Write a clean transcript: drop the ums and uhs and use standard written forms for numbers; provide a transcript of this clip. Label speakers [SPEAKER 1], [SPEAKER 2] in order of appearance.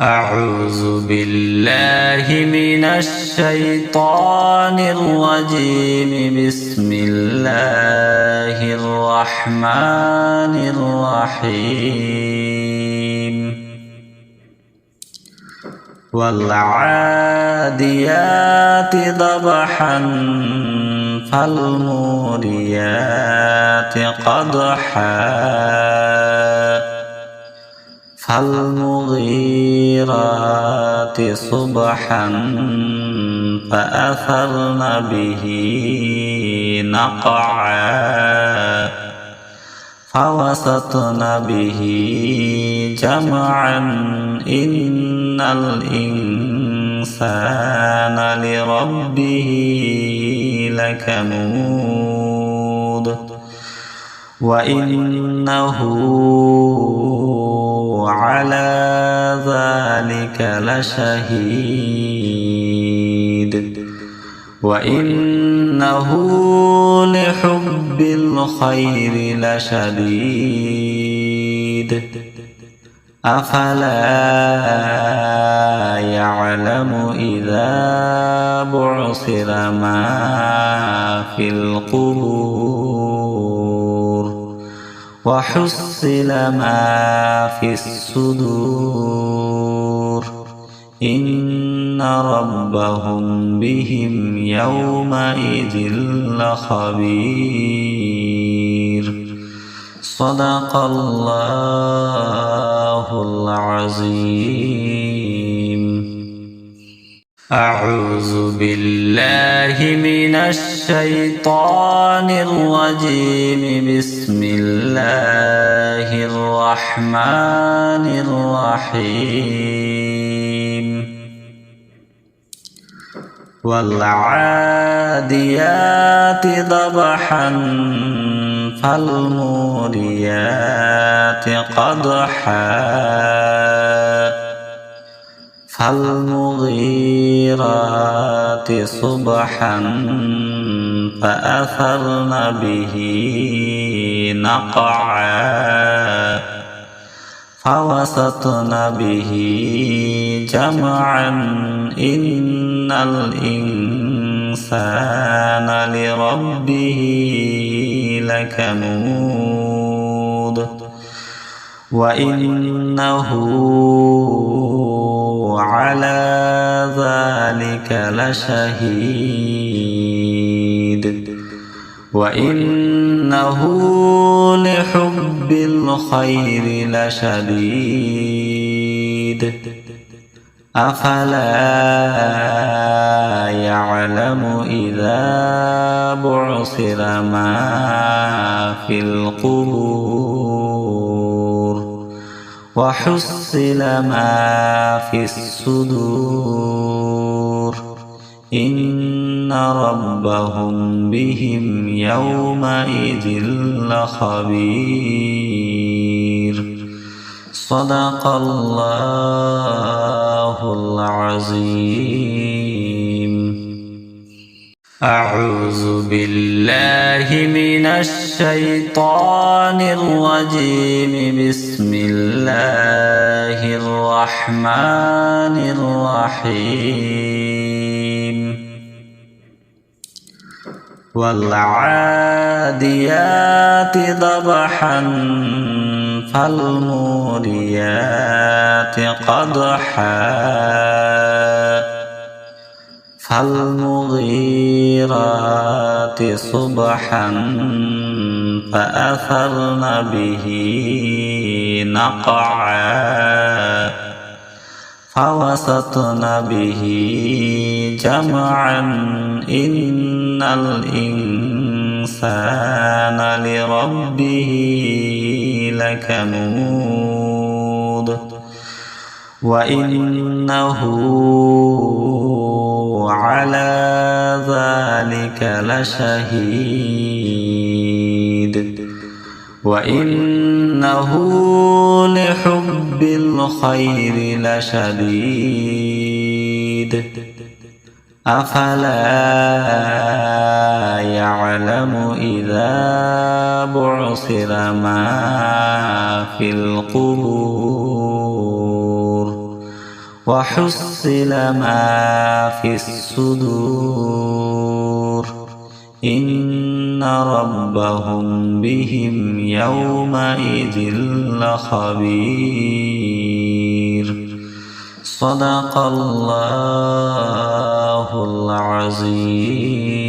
[SPEAKER 1] أعوذ بالله من الشيطان الرجيم. بسم الله الرحمن الرحيم. والعاديات ضبحا فالموريات قدحا فالمغيرات صبحا فأثرن به نقعا فوسطن به جمعا إن الإنسان لربه لكنود وإنه على ذلك لشهيد وإنه لحب الخير لشديد أفلا يعلم إذا بعثر ما في القبور وحصل ما في الصدور إن ربهم بهم يومئذ لخبير. صدق الله العظيم. أعوذ بالله من الشيطان الرجيم. بسم الله الرحمن الرحيم. والعاديات ضبحا فالموريات قدحا فالمغيرات صبحا فأثرن به نقعا فوسطن به جمعا إن الإنسان لربه لكنود وإنه على ذلك لشهيد وإنه لحب الخير لشديد أفلا يعلم إذا بعثر ما في القبور وحصل ما في الصدور إن ربهم بهم يومئذ لخبير. صدق الله العظيم. أعوذ بالله من الشيطان الرجيم. بسم الله الرحمن الرحيم. والعاديات ضبحا فالموريات قدحا فالمغيرات صبحا فأثرن به نقعا فوسطن به جمعا إن الإنسان لربه لكنود وإنه على ذلك لشهيد وإنه لحب الخير لشديد أفلا يعلم إذا بعثر ما في القبور وحصل ما في الصدور إن ربهم بهم يومئذ لخبير صدق الله العظيم.